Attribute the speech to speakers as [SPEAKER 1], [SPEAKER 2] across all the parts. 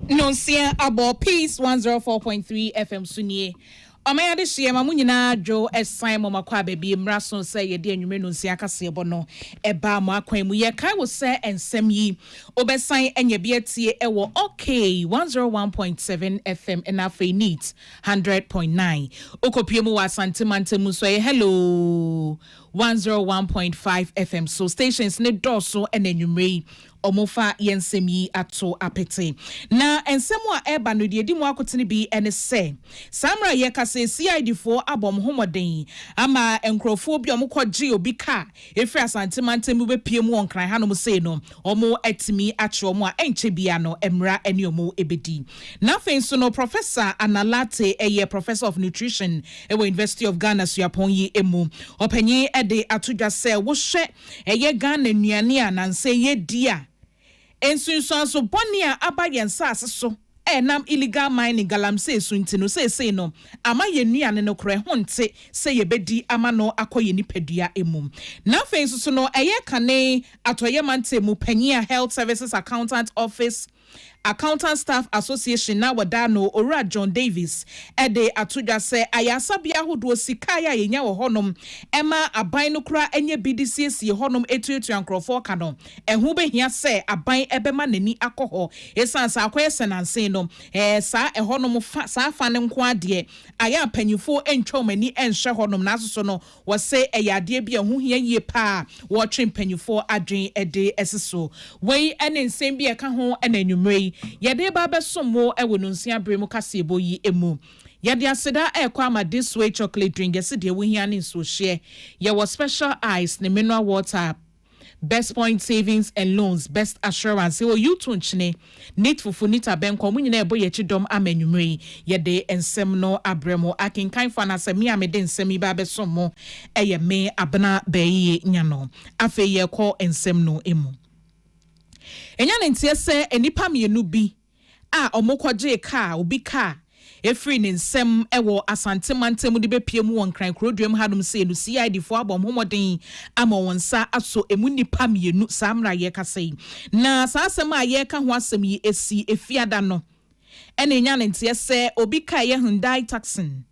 [SPEAKER 1] Nonsia abo Peace 104.3 FM Sunye. Omaya de shie mamu nyina dwo esan mo makwa baby mra so say ye de anwumre nonsia kase bo no eba mo akwan mu ye kai wo say ensem yi obesan enye bi atie ewo okay 101.7 FM and afa neat 100.9 okopie mu wasante mantemu so ye hello 101.5 FM so stations ne doso enanwumre omofa yensem yi ato apete na ensem a eba no de mu akotene bi ene se samra ye kase CID4 abom homoden ama enkrofo bi omukwaji obi ka efri asante mantemu be pie mu onkran hanom se no omo atimi acho omo a enche bia no emra ene omo ebedi na fenso no Professor Analate eye Professor of Nutrition ewe University of Ghana suapon yi emu opanyi ede atodwa se wo hwe eye Ghana nuane a nanse ye dia ensunso so boni a abayensa aseso enam illegal mining galamse suntino say no ama yenuane no kre honte say yebedi ama no akoye nipadua emum na fenso so no eye kane atoye mante mu panyi health services accountant office Accountant Staff Association na wadano Ora John Davis ede atudwa se ayasa bia hodo sika ya yenya wo honom ema aban no kura enye BDCC honom etuetu ankrofo ka no ehu behia se aban ebema nani akoho esansa akoye senanse no sa ehonom sa fa ne nko ade aya panyufo entwomani enhwe honom na asoso no wo se eyade bia hu hia yie pa wo twen panyufo adwen ede esiso wei ene nsem bia ka ho enanwumrei yede ba besomo ewo nonsia bremu kasebo yi emu yede aseda ekwa ma this way chocolate drink yesi de wohia ne so share ye was special ice ne mineral water best point savings and loans best assurance wo you to nchine need fufunita benko munyina ebo ye chidom amenwumrei yede ensem no abremo akinkan fa na semi amede ensem ba besomo eye me abna bayi nyano afe ye ko ensem no emu enya ntie se enipa mienu bi a omokwaje ka obi ka efri ne nsem ewo asante mantem de bepie mu wonkran kroduem hadum se no CID4 abom homoden ama wonsa aso emu nipa mienu samra ye kasei na saasem a ye ka ho asem yi esi efiada no ena enya ntie se obi ka ye Hyundai Tucson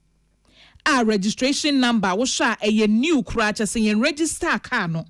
[SPEAKER 1] a registration number wo sha eye new kura chese yen register car no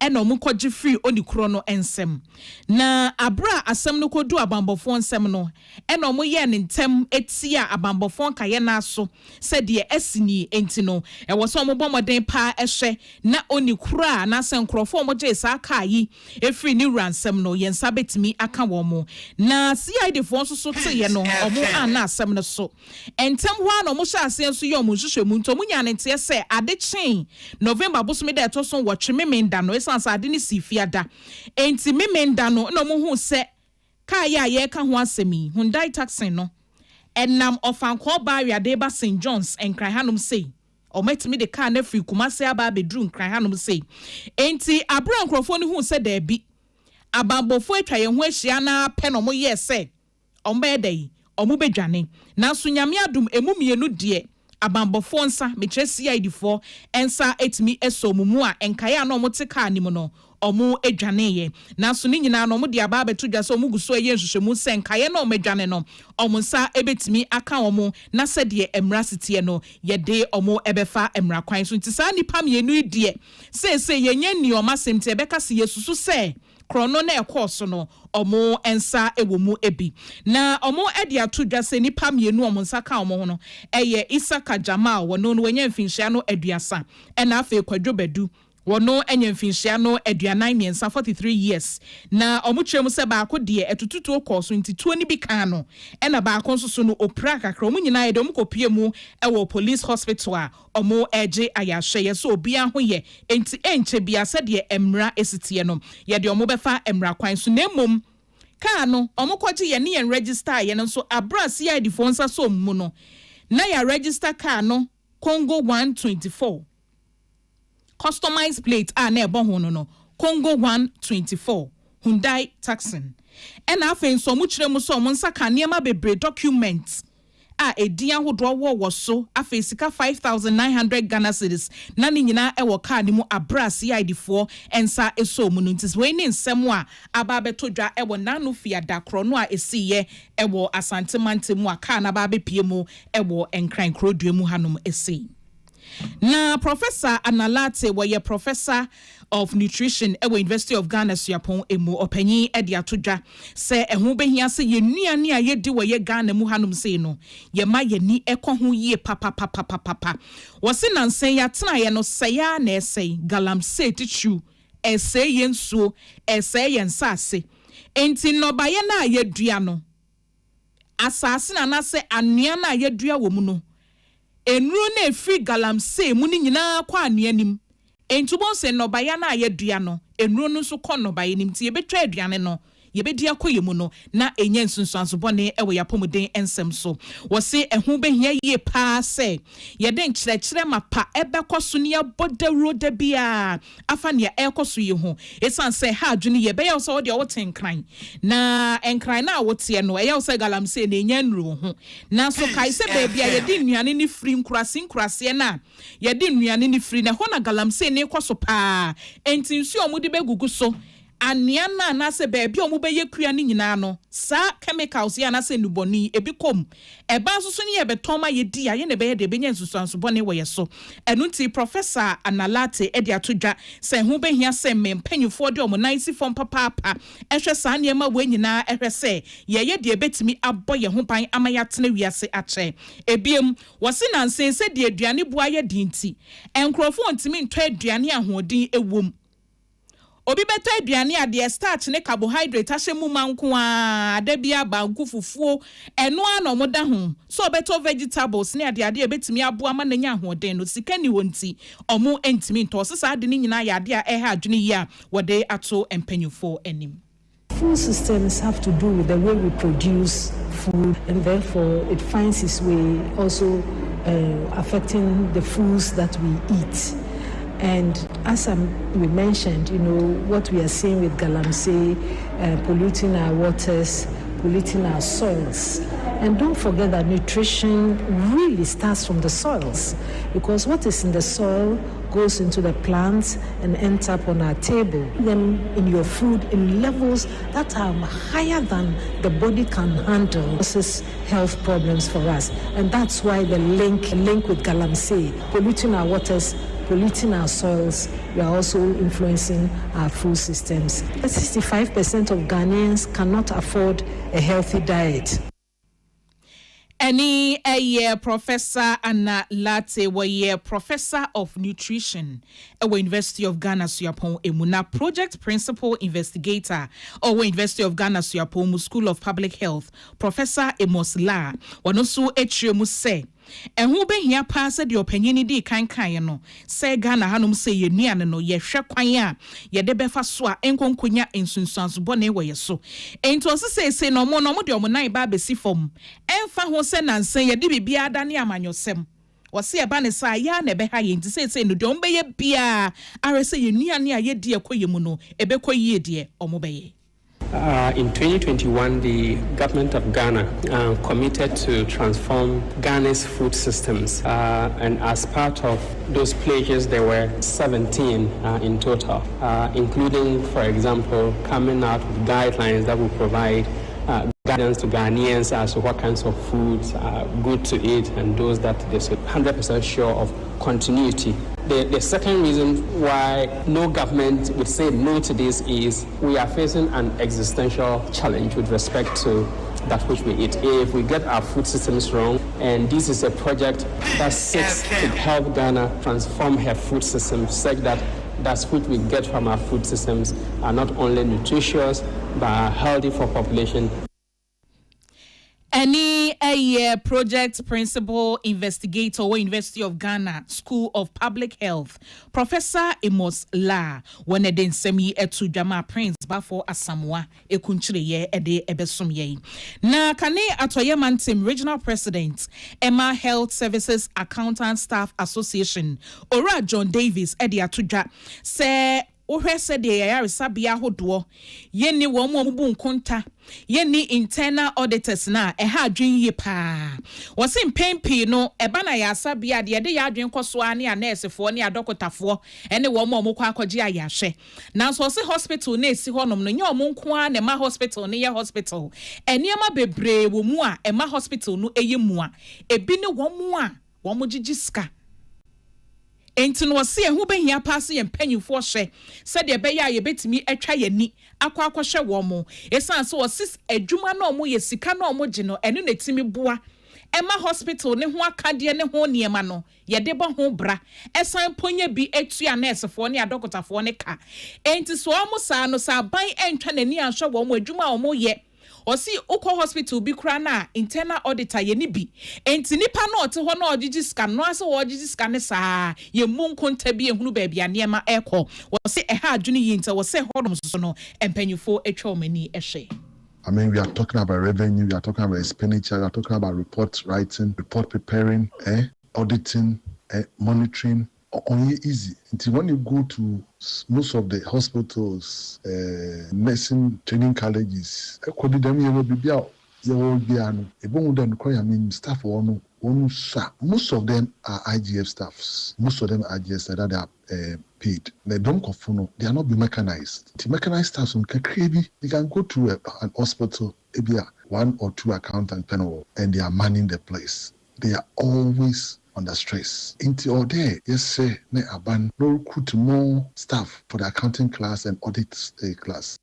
[SPEAKER 1] eno mukwaji free oni kuro no ensem na abra asem no kodu abambofo nsem no eno mo ye ne ntem etia abambofo kaye na so se de asini enti no e wo so mo bomoden pa ehwe na oni kuro na se nkrofo mo je sa kai efri ni ransem no yen sabetimi aka wo mo na CID4 so te ye no omo ana asem no so entem ho na mo sha ase so ye omo hwehwemu nto munya ne nte se ade chen November boso me de to so wo twememenda no sansa ade ni sifiada enti memenda no na mo hu se ka ya ye ka ho asemi Hyundai Tucson no enam ofanko ba wiade ba St John's enkran hanom sei o metimi de car na free Kumase aba bedru enkran hanom sei enti abra nkrofo ni hu se da bi abambofo atwa ye ho ahia na pe no mo ye se o mbedai o mu bedwane na so nyame adum emu mienu de abambofo nsa metre CID4 ensa etimi esomumu a enkaya na omote ka anim no omu edwaneye na so ni nyina no mo de aba beto dwa so omu guso eye nhwehwemu se enkaya na omedwane no omu nsa ebetimi aka omu na se de emra sitie no ye de omu ebefa emra kwan so ntisa nipa mienu die se yenye ni omasem te ebeka se yesusu se krono na ekoso no omo ensa ewomu ebi na omo edi atodwa se nipa mienu omo nsa ka omo ho no eye Isaka Jamal wono no wenye mfinhia no aduasa ena afa kwadwobedu wono enye mfinhia no aduanan miensa 43 years na omo twem se ba ko de etututu okoso ntituo ni bi kan no ena ba ko nso so no opra kakra omo nyina yede omo kopie mu ewo police hospital a omo eje ayahwe ye so obi ahoye enti enche bia se de emra esitie no yede omo befa emra kwan so na mom ka no omo kwaji ye ne yen register ye no so abra CID4 nsa so mu no na ya register car no Congo 124 customized plate na ebo ho no Congo 124 Hyundai Tucson ena afen so mu kire mu so mo nsa ka niema bebre documents a edin ahodo wo so afa sika 5,900 Ghana cedis na ne nyina e wo car ni mu abra CID4 ensa eso mu no ntis we ne nsem a aba beto dwa e wo nanu fia dakro no a esiye e wo asante mante mu a car na ba bepie mu e wo enkran krodua mu hanom esi. Na Professor Analate were Professor of Nutrition at University of Ghana Siapon emu opanyi edi atodwa se ehun behia se ye nuane a ye di we Ghana mu hanum se no ye ma ye ni ekọ ho ye papa wose nansen ya tena ye no se ya na ese galamsey tichu ese ye nsuo ese ye nsase enti no ba ye na ye dua no asase na na se anua na ye dua wo mu no enru na efri galamsey mu ni nyina kwa anuanim entubon se no baya na ayedua no enru no so kɔ no baya nim ti yebetwa aduane no yebedi akoye mu no na enye nsunsuanso bone ewe yapomuden ensem so wo se ehun behia ye pa se yeden kyerɛkyerɛ mapa ebekɔso ne abodawro da bia afa ne ekɔso ye ho esan se ha adwene ye bɛyɛ so de woten kran na enkran na wote no ɛyɛ so galamsey na enya nru ho na so kai se baabi a yedi nnuane ne firi nkurase na yedi nnuane ne firi na ho na galamsey ne kɔso pa enti nsu omudi begugu so aniana na se baabi omubeye kua ni nyina no sa chemicals ya na se nuboni ebikom eba soso ne yebetoma yedi aye ne beye de benya nsusuanso bone wo yeso enunti Professor Analate edi atodwa se hu behia se mempanyufo de omo nansi fom papa ehwe sa ne ma we nyina ehwe se ye de ebetimi abɔ ye ho ban amaya tena wiase ache ebiem wose nansen se de aduane bua ye dinti enkrofo ntimi ntwa aduane ahoɔden ewom obi beto aduane a de starch ne carbohydrate ahemu manko a da bia banku fufuo eno ano moda ho so beto vegetables ne ade ebetimi aboa ma na nya ahoden no sika ni wonti omo entimi nto sesa ade ni nyina ya ade a eha adwene yi a wode ato empanyufo anim.
[SPEAKER 2] Food systems have to do with the way we produce food, and therefore it finds its way also affecting the foods that we eat. And as we mentioned, what we are seeing with galamsey, polluting our waters, polluting our soils. And don't forget that nutrition really starts from the soils, because what is in the soil goes into the plants and ends up on our table. Them in your food in levels that are higher than the body can handle causes health problems for us. And that's why the link with galamsey, polluting our waters, polluting our soils, we are also influencing our food systems. 65% of Ghanaians cannot afford a healthy diet.
[SPEAKER 1] Any Professor Anna Latte were Professor of Nutrition at University of Ghana Suapon Emuna Project Principal Investigator or University of Ghana Suapon School of Public Health Professor Amos La wanosu echiemu se ehun behia pa se de opanyini di kankan no se Ghana hanom se yenuane no ye hwe kwan a ye de befa so a enkonkonya ensunsuanso bone wo ye so ento se no mo de omo nan ba besi fom emfa ho se nansen ye de bibia da ne amanyosem wose eba ne sa ya na ebe ha ye nti se no de ombe ye bia are se yenuane a ye di ekoye mu no ebe koye de omo beye.
[SPEAKER 3] In 2021, the government of Ghana committed to transform Ghana's food systems. And as part of those pledges, there were 17 in total, including, for example, coming out with guidelines that will provide guidance to Ghanaians as to what kinds of foods are good to eat and those that they're 100% sure of continuity. The second reason why no government would say no to this is we are facing an existential challenge with respect to that which we eat. If we get our food systems wrong, and this is a project that seeks to help Ghana transform her food system such that food we get from our food systems are not only nutritious but are healthy for population.
[SPEAKER 1] Any project principal investigator or University of Ghana School of Public Health Professor Amos La when den semi etu Jama Prince bafo Asamoah ekunchire ye ede ebesom ye na kane atoye mantim regional president Emma Health Services Accountant Staff Association Ora John Davis ede atudwa se wohwe se de yaresabia hodo yenni wo mo bu nkonta yenni internal auditors na ha adwen ye pa wo se mpempi no eba na yasabia de ya adwen koso ani a nursefo ne adokotafo ene wo mo kwa akogye ayahwe na so se hospital na esi honom no nye omo nko a na ma hospital ne ye hospital eniema bebre wo mu a ema hospital no eye mu a ebi ne wo mu a wo mo gigiska enti no se ehu behia pass ye mpanyimfo hwe se de be ya ye betimi atwa yani akwa wo mo esan so sis adwuma na omo ye sika na omo gye no enu na timi boa ema hospital ne ho akade ne ho niema no ye de bo ho bra esan ponye bi atua nursefo ne adokotafo ne ka enti so omo sa no sa ban entwa nani anhwe wo mo adwuma omo ye osi ukọ hospital bi kura na internal auditor ye ni bi enti nipa na ote ho na ogigi scan no ase wo ogigi scan ne saa ye munkonta bi ehunu ba bia niema ekọ wosi eha adwene yinta wosi hodom so no empanyufo etwa omani ehwe.
[SPEAKER 4] I mean, we are talking about revenue, we are talking about expenditure, we are talking about report writing, report preparing, auditing, monitoring. Only easy. Until when you go to most of the hospitals, nursing training colleges, staff most of them are IGF staffs. Most of them are IGF staff that they are paid. They don't conform. They are not be mechanized. The mechanized staff, they can go to an hospital, maybe 1 or 2 accountants, and they are manning the place. They are always under stress. Into all day, yes, say, ne aban no recruit more staff for the accounting class and audit class.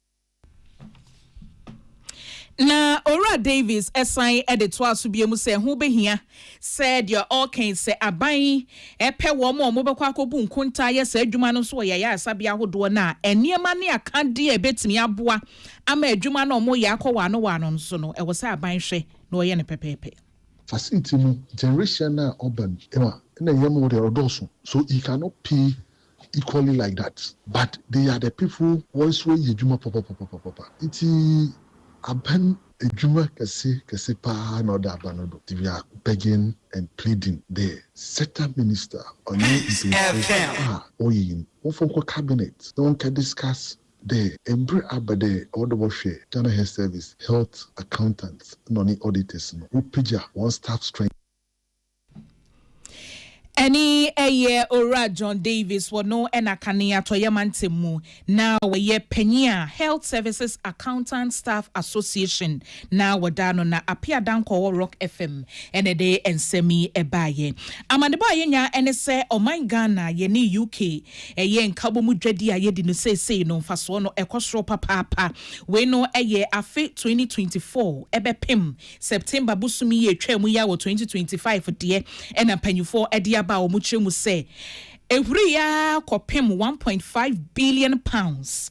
[SPEAKER 1] Na Ora Davis esan editor so biemu se hu behia said your all can say aban epe wo mo bekwa akobu nkunta ye se adwuma no so ye ya asabia hodo na eniema ne akande e betimi aboa ama adwuma no mo ye akọwa no so no e wo se aban hwe na o ye ne pepepe
[SPEAKER 4] facility no generation na urban na yemo de odoso so you cannot pay equally like that, but they are the people once we adwuma papa iti aban adwuma kase pa na oda abanodo we are begging and pleading the sector minister on for cabinet no one can discuss the embrace abade audible share Ghana Health Service health accountants non auditors no upija one staff strength.
[SPEAKER 1] Any eye Ora John Davis wono ena kania toyamantemu na we penya Health Services Accountant Staff Association na wadano na apia danko Rock FM ene de ensemi ebaye amadeba yenya ene se oman Ghana ye ni UK eye nkabo mu dwadi aye di no sei no mfaso no ekosro papa we no eye afe 2024 ebepem September busumi ye twam ya wo 2025 de ena panyufo ede ba omuchemu say every year kopem 1.5 billion pounds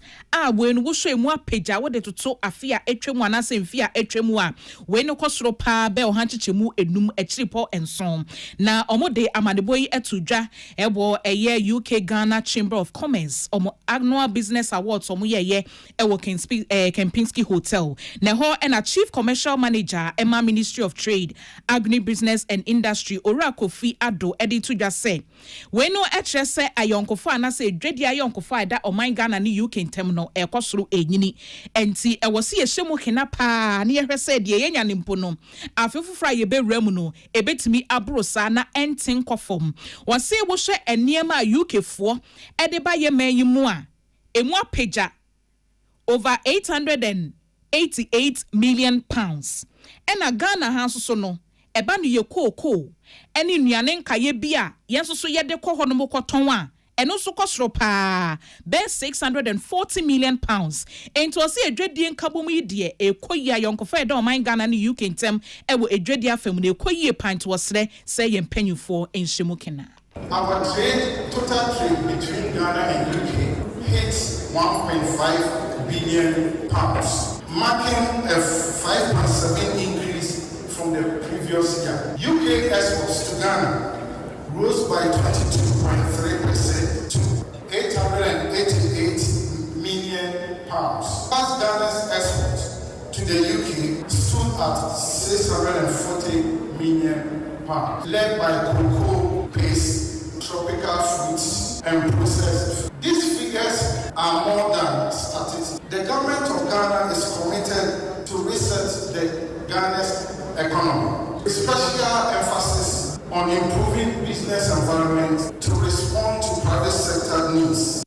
[SPEAKER 1] when wo hwe mu apagya wo de toto afia etwemu anase mfia etwemu a we no kosoro pa be o hanchechemu enum echiripo enson na omode amadeboyi etudwa ebo eye UK Ghana Chamber of Commerce omo annual business awards omo ye ewo Kempinski Hotel na ho na chief commercial manager Emma Ministry of Trade Agribusiness and Industry Ora Kofi Ado edi tudwa say we no se ayonkofo anase dwedi ayonkofo ada oman Ghana ni UK ntem no ekosoro enyini enti ewose ye hyemu hena pa na ye hwese de ye nya nimpo no afefufra ye bewram no ebetimi abrosa na enten kofom wose wo hwe eniema UK fo ede ba ye mayimu a emu apagya over 888 million pounds ena Ghana ha so no eba no ye koko eni nuane nkaye bia yenso so ye de kɔ hɔ no mo kɔtɔn a eno so kɔsoro pa be 640 million pounds ento se edwedie nkabom yi de ekoyi ayonkofa eda oman Ghana ne UK ntem ewo edwedie afam na ekoyi pint wosre say ye mpanyufo enhwemu kena.
[SPEAKER 5] Our total trade between Ghana and UK hits 1.5 billion pounds, marking a 5.7 increase from the previous year. UK exports to Ghana rose by 22.3% to 888 million pounds. As Ghana's exports to the UK stood at 640 million pounds, led by cocoa, paste, tropical fruits, and processed. These figures are more than statistics. The government of Ghana is committed to reset Ghana's economy, with special emphasis on improving business environment to respond to private sector needs.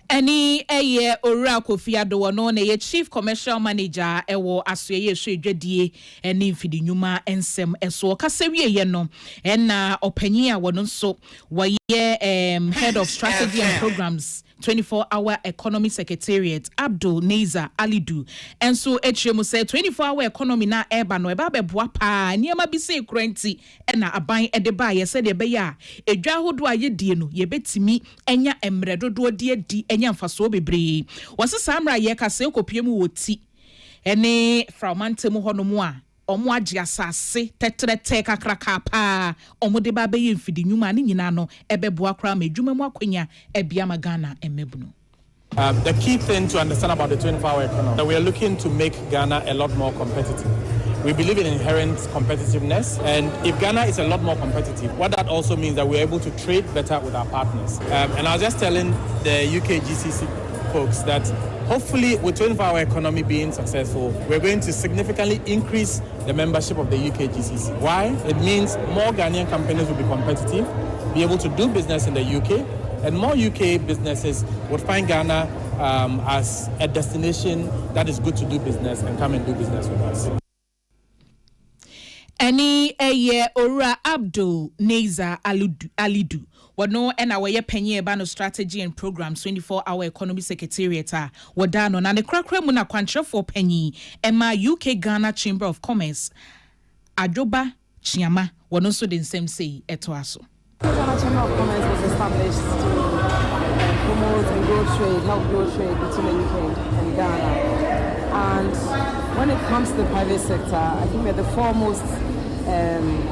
[SPEAKER 1] Any eye ora Kofi Ado no na ye chief commercial manager ewo asoye hwedwadie eni mfidi nyuma ensem eso kasewie ye no na opanyin a wono so waye head of strategy and programs 24-hour economy secretariat Abdul Neiza Alidu enso echiemu say 24-hour economy na eba no eba beboa pa niema bi se krenti na aban edeba ye se de be ya edwa hodo aye die no ye betimi enya emredodo die enya mfaso bebre wose samra ye kase kopiemu woti ene fragmentemu honomu a omo agi asase tetrete kakraka pa omo de ba be yemfidi nyuma ni nyina no ebeboa kra ma edwuma mu akwanya ebia magana emebuno.
[SPEAKER 6] The key thing to understand about the 24-hour economy, that we are looking to make Ghana a lot more competitive. We believe in inherent competitiveness, and if Ghana is a lot more competitive, what that also means that we're able to trade better with our partners. And I was just telling the UK GCC folks that hopefully with 24-hour economy being successful, we're going to significantly increase the membership of the UK GCC. Why? It means more Ghanaian companies will be competitive, be able to do business in the UK, and more UK businesses would find Ghana as a destination that is good to do business and come and do business with us.
[SPEAKER 1] Any eye ora Abdul Neiza Alidu wano ena waye penye eba no strategy and programs 24-hour economy secretariat wadano na ne krakra mu na kwantrefo penyi ema UK Ghana Chamber of Commerce Ajoba Chiama wano so den same say eto aso.
[SPEAKER 7] Ghana Chamber of Commerce was established to promote and help grow trade between the UK and Ghana. And when it comes to the private sector, I think we're the foremost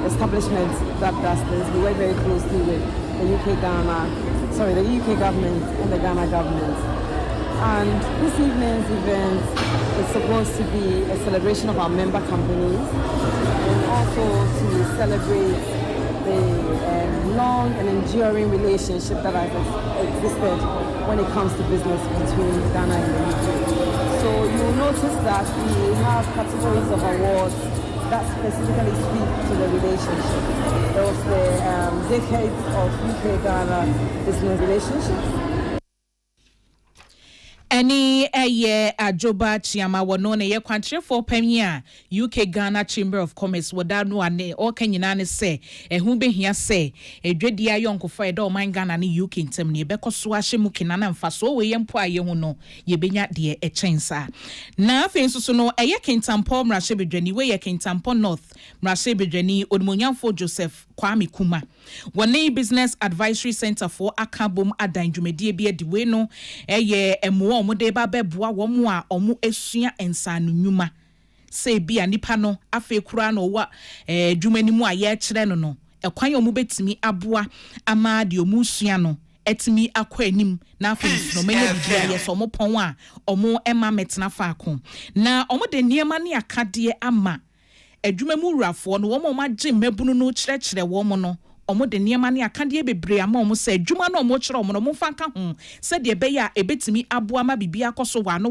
[SPEAKER 7] establishment that does this. We work very closely with the UK government and the Ghana government. And this evening's event is supposed to be a celebration of our member companies and also to celebrate the long and enduring relationship that has existed when it comes to business between Ghana and the UK. So you will notice that we have categories of awards that specifically speak to the relationship. There was the decades of UK-Ghana business relationships.
[SPEAKER 1] Any eye Ajoba Chiama wano ne ye kwantrefo pamia UK Ghana Chamber of Commerce wadano ane o kenyina ne se ehun behia se edwedi ayonkofo eda o man Ghana ne UK ntem ne bekoso ahye mu kinana mfaso we yempo aye hu no ye benya de echensa na afen susu no eye Kintampo mrahye bedwani we ye Kintampo North mrahye bedwani odmonyamfo Joseph Kwame Kuma wone Business Advisory Center for Akan adan dwumedie bi adiwe no eye emo omo de ba beboa wo mo a omo esua ensanu nyuma se bia nipa no afa kura no wa dwumani mu a ye kire no no ekwan omo betimi aboa ama de omo sua no etimi akwa anim na afa no menye bibia ye so omo pon a omo ema metena fa akon na omo de niema ne akade ama adwumamu wurafo no wo mo magye mabunu no kire wo mo no omo de niema ne akade bebre ama omo se adwuma no omo kire omo no mo fanka ho se de be ya ebetimi aboa ma bibia koso wano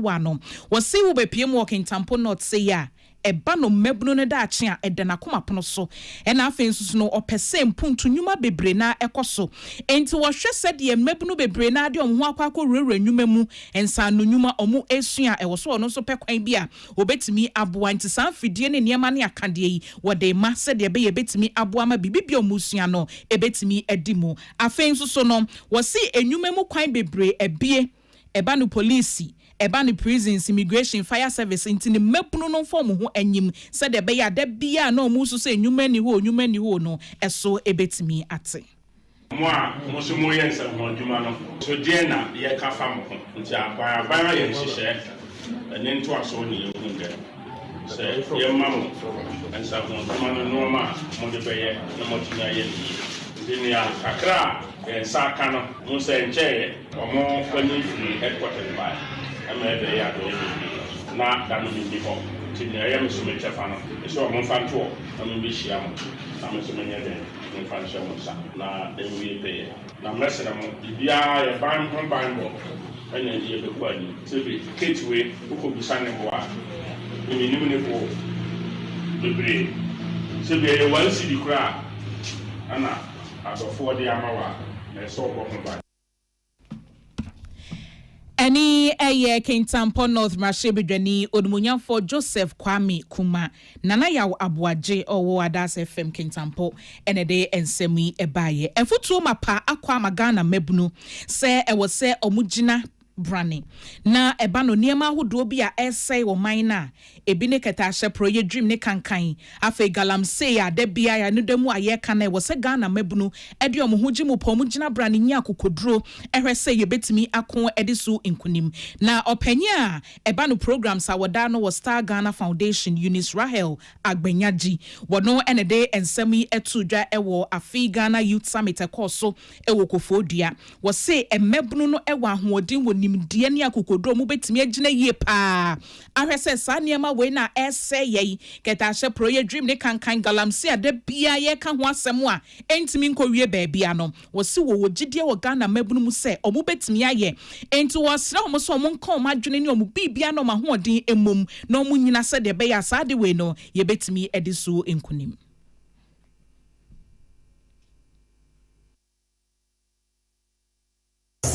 [SPEAKER 1] wo se wo bepie mu Kintampo North se ya eba no mabunu no da ache a edena koma pono so ena afensusu no opese mpuntu nyuma bebre na ekoso enti wo hwe se de mabunu bebre na de omho akwakọ rewre nyuma mu ensa no nyuma omo esua ewo so no so pekwan bi a obetimi aboa nti san fidie ne niema ne akade yi wo de ma se de be ye betimi aboa ma bibibia omusua no ebetimi edimu afensusu no wo si enyuma mu kwan bebre ebie eba no police eba ni prisons immigration fire service inti ni mepunu no form ho anyim se de be ya da bia na omu so se nyuma ni ho no eso ebetimi ate
[SPEAKER 8] mo so mo yen se ho adwuma no so die na ye ka fam ho nti akwa ye hihye ene nto aso ni ye hu de se ye mamo ensa ho adwuma no ma mo de be ye na mo tinya ye ni ni akra ensa ka no mo se nche omo kwani headquarters by amebe ya do na danu bi ho tin ya me so me chefa no so mo fanto o mo bi hia mo na me so me nye de mo fan hia mo sa na enwie pe na mesere mo bibia ye ban ho ban bo ene ye be ko ani se be ketwe ko bisa ne bo a nim ne bo bebre se be ye wan si di kra ana adofo de amawa na so bo ho ban
[SPEAKER 1] Any eye Kentampo North Mashebidwani Odumunyamfo Joseph Kwame Kuma Nana yaw Abuaje owo Adas FM Kentampo enede ensemi ebaye enfutuo mapa akwa magana mebunu se ewo se omugina brani na eba no niema ahodo bi a essay wo man na ebi ne ketashe proye dream ne kankan afa galamse ya de bia ya no demu aye kana wo se Ghana mabunu ede omohuji mu pomu gina brani nya akokodro ehwese ye betimi akon ede so inkunim na opanya eba no programs awoda no wo Star Ghana Foundation Eunice Rahel Agbenyaji wono enede ensemi etudwa ewo afi Ghana Youth Summit ekoso ewo kofodua wo se emebunu no ewo ahoodin wo nimdie ne akokodro mu betimi agina yie pa ahwese sa niema we na ese ye ketashe proye dream ne kankan galamse ade bia ye ka ho asem a entimi nkowie baabia no wo se wo gidie wo Ghana mabunu mu se omu betimi aye enti wo sra omo so omo nka omadwene ne omu bibia no mahoodin emom na omu nyina se de be ya sa de we no ye betimi edisu enkunim.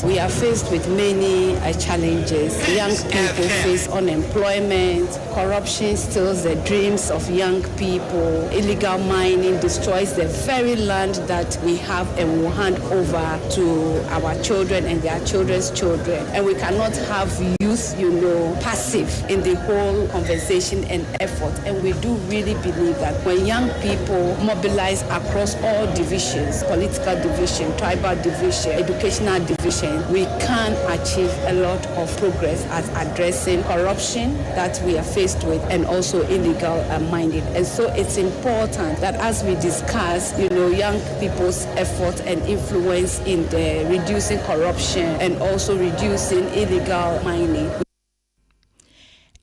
[SPEAKER 9] We are faced with many challenges. Young people face unemployment, corruption steals the dreams of young people, illegal mining destroys the very land that we have and will hand over to our children and their children's children. And we cannot have youth, passive in the whole conversation and effort. And we do really believe that when young people mobilize across all divisions, political division, tribal division, educational division, we can achieve a lot of progress at addressing corruption that we are faced with and also illegal mining. And so it's important that as we discuss, young people's effort and influence in the reducing corruption and also reducing illegal mining.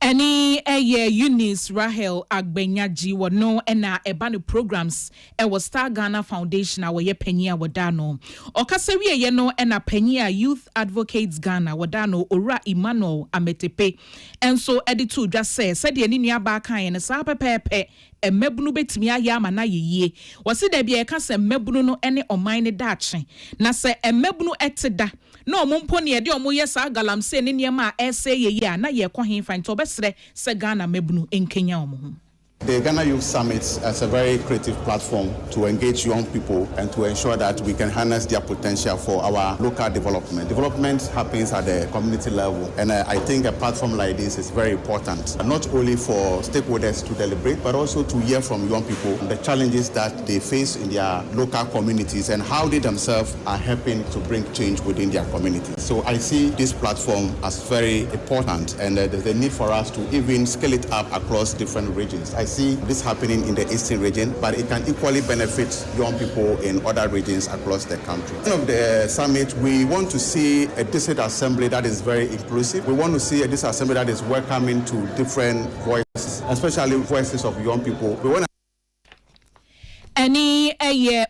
[SPEAKER 1] Any Eunice Rahel Agbenyaji wono ena ebanu programs was Star Ghana Foundation awoye penya wadano okasewie ye no ena penya Youth Advocates Ghana wadano ora Emmanuel Ametepe enso editu dwa said ye ni nuaba kan ne sa pepepe emebunu betimi aya ama na yeye wose da bia ka se emebunu no ene oman ne daakye na se emebunu eteda na omumpo ne de omoye sa galamse ne niema a ese yeye a na ye kɔ henfa nto besre se Ghana mebunu enkenya omo.
[SPEAKER 10] The Ghana Youth Summit is a very creative platform to engage young people and to ensure that we can harness their potential for our local development. Development happens at the community level, and I think a platform like this is very important, not only for stakeholders to deliberate, but also to hear from young people the challenges that they face in their local communities and how they themselves are helping to bring change within their communities. So I see this platform as very important, and there's a need for us to even scale it up across different regions. I see this happening in the eastern region, but it can equally benefit young people in other regions across the country. Of the summit, we want to see a district assembly that is very inclusive. We want to see a district assembly that is welcoming to different voices, especially voices of young people. We want
[SPEAKER 1] Any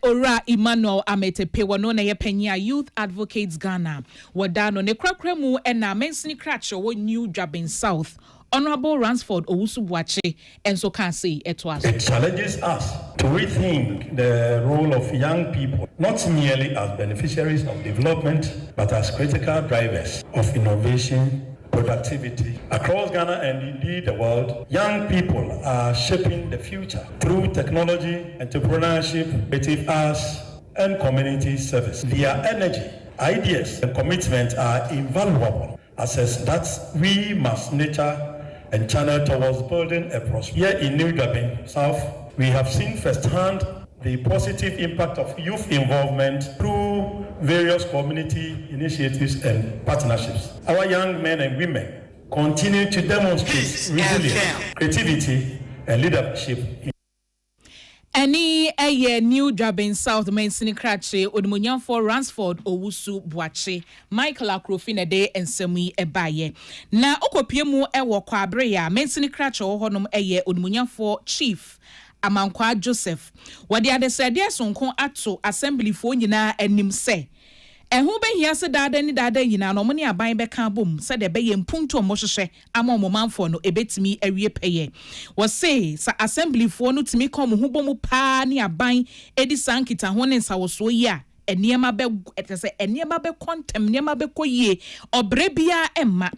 [SPEAKER 1] ora Emmanuel Ametepe wono na ye penya Youth Advocates Ghana wadano ne krakremu ena mensini kracho wo New Drabin South. Honorable Ransford Owusu-Boakye and so can say it was.
[SPEAKER 11] It challenges us to rethink the role of young people, not merely as beneficiaries of development, but as critical drivers of innovation, productivity. Across Ghana and indeed the world, young people are shaping the future through technology, entrepreneurship, creative arts, and community service. Their energy, ideas, and commitment are invaluable assets that we must nurture and channel towards building a prosperous. Here in New Drabin South, we have seen firsthand the positive impact of youth involvement through various community initiatives and partnerships. Our young men and women continue to demonstrate resilience, creativity, and leadership.
[SPEAKER 1] Any New Drabin South Mensini Krache Odumunyamfo Ransford Owusu-Boakye Michael Akrofina de ensemi ebaye na okopiemu ewo kwabre ya Mensini Krache ohonom Odumunyamfo Chief Amankwa Joseph wadi adesade sonko ato assembly fo nyina anim se Ehu be hia se dada ni dada yina no mo ne aban be kan bom se de be ye mpuntu omo hwehwe ama mo manfo no ebetimi awie peye. Wo say sa assembly fo no timi kom ho bom pa ne aban edi sankita ho ne nsawoso yi a eniema be etese eniema be kontem eniema be koyie obre bia emma.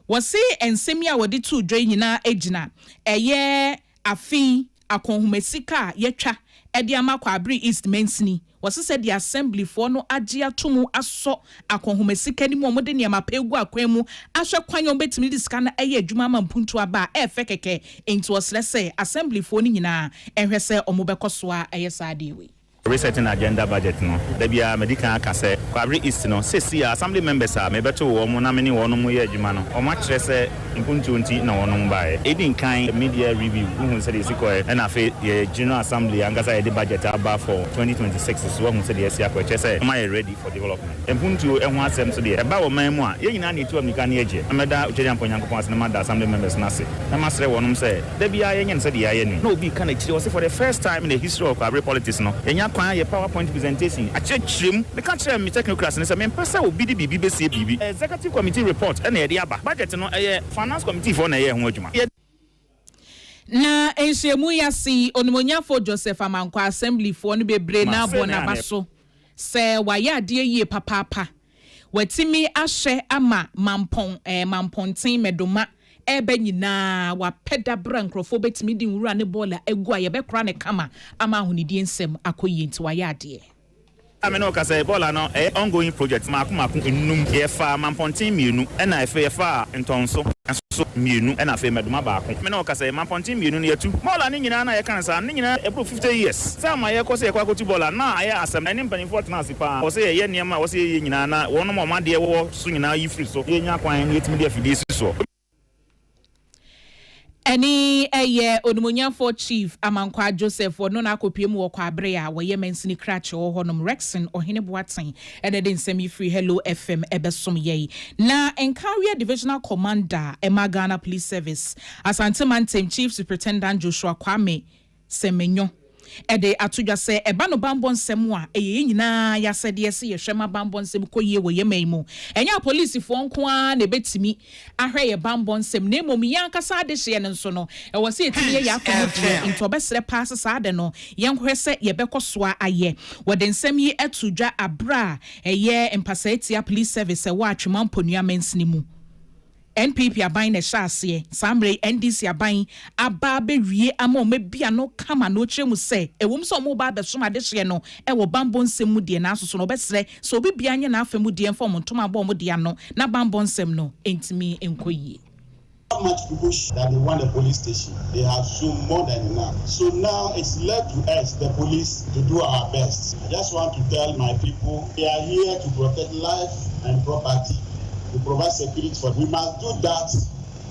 [SPEAKER 1] Wo say ensemi a wodi tu dwe nyina egina eye afi akonhumesika yetwa edi amakwa abri east mensini wase said the assembly for no agye atomu aso akonhumesika ni mo de ne mapegu akwan mu ahwe kwan yo betimi disika na eye adwuma mampuntu aba efe keke enti wasrese assembly for ni nyina ehwese omobekoso a eye saade we
[SPEAKER 12] resetting agenda budget no da bia medical aka say kwabri east no sesi assembly members a mebeto wo mo na meni wo no mo ye adwuma no o ma kire say impuntu nti na wo no bae edin kan media review who said isiko and afi ye general assembly angasa ye budget aba for 2026 so who said yes yakwa kire say am I ready for development impuntu ehun asem so de e ba wo man mu a ye nyina na etu amika na eje ameda ocheri amponyankopon ase na mada assembly members na se na masre wo no say da bia ye nyen say de ye ni na obi kan akiri wo say for the first time in the history of kwabri politics no enya kwan ye PowerPoint presentation achechrim the country me technocrats ne say me pesa obi di bibi be say bibi executive committee report na ye de aba budget no finance committee for na ye ho adwuma
[SPEAKER 1] na enhemu yasi onimonyafo Joseph Amankwa assembly for no bebre na bona baso se waye ade yie papapa watimi ahye ama mamponten medoma ebe nyina wa peda brankrofo betimi di nwura ne bola egu a ye bekra ne kama ama ahunidi ensem akoyi nti waye ade
[SPEAKER 12] ameno ka say bola no ongoing project maku enum ye fa mamponten mienu na efe ye fa ntonso so mienu na fe meduma baako me no ka say mamponten mienu ne yatu bola ne nyina na ye kan sa ne nyina e pro 50 years sa ma ye ko say kwa kotu bola na aye asem na ne mpanifo tena asipa o say ye niam o say ye nyina na wono mo ma de wo so nyina yi free so ye nya kwan ne yetimi de afidie so
[SPEAKER 1] Any onimonyafo chief Amankwa Joseph no na akopiem wo kwa abre a wo ye mensini krache wo honom Rexon ohene boaten ene de nsemi free hello FM ebesom ye na Enkaria divisional commander Ghana police service asante mantem chief superintendent Joshua Kwame Semenyo ede atudwa se eba no bambon nsem a eye nyina ya sede se ye hwema bambon nsem koyie wo ye maimu enya police fo nko a na betimi ahwe ye bambon nsem na emom yankasa de hye ne nso no e wo se etimi ye yafa into besre pass saade no yenhwe se ye bekosoa aye wo de nsem yi atudwa abra eye empasatia police service wa atwema mponua mensini mu NPP aban na hyase samre NDC aban aba bewie ama o mebia no kama no kyeremu se ewom so mo ba besoma de hye no e wo bambo nsem mu de na asoso no besre so obi bia nya na afemu de enfo ntoma bo mo de no na bambo nsem no entimi enkoyi.
[SPEAKER 13] How much people that they want the police station? They have shown more than enough. So now it's left to us, the police, to do our best. I just want to tell my people, we are here to protect life and property, to provide security for them. We must do that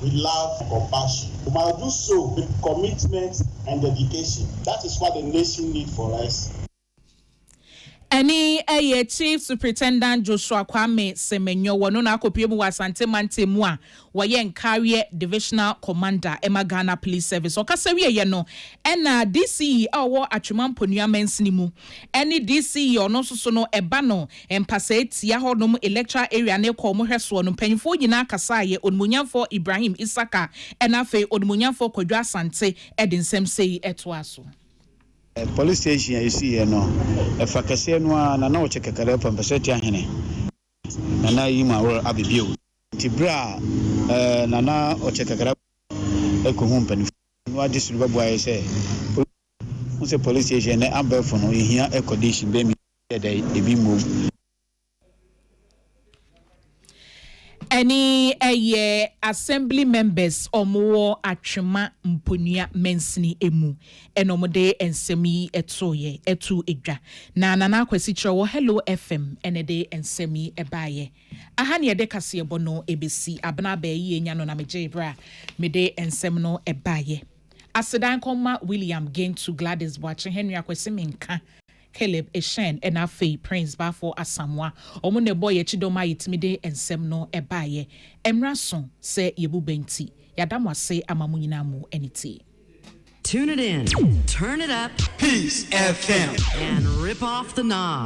[SPEAKER 13] with love and compassion. We must do so with commitment and dedication. That is what the nation needs for us.
[SPEAKER 1] Any chief superintendent Joshua Kwame Semenyo wono na akopie mu wasante mantemu a woye Enkaria divisional commander Ghana police service okasa wiye no na DCE awo atwema mponua mensini mu any DCE ono soso no eba no empasa etia hodom electoral area ne ko mo hweso no panyifo nyina kasa ye onmunyafo Ibrahim Isaka na fe onmunyafo Kwadwo Asante edinsem sei etoaso.
[SPEAKER 14] Police station you see here no if akase no na o chekekare pampaseti ahene na yi ma wo abibio tibra na o chekekare ekohu mpani no adisuru babuaye say police station na abefo no ehia accommodation be mi dey ebi move.
[SPEAKER 1] Any assembly members omo atwema mponua mensini emu enomode ensemi etoye etu edwa na nana kwesi kyewo hello FM enede ensemi ebaye ahane yede kase bono ebesi abna ba yi enya no na meje bra mede ensem no ebaye asedan koma William gain to Gladys watching Henry akwesi menka Caleb Eshen and Afe Prince Bafo Asamwa omune boy echidoma yitimide ensem no ebaye emrason se yebu benti yadamwa se amamunyina mu eniti.
[SPEAKER 15] Tune it in, turn it up,
[SPEAKER 16] Peace FM,
[SPEAKER 15] and rip off the knob.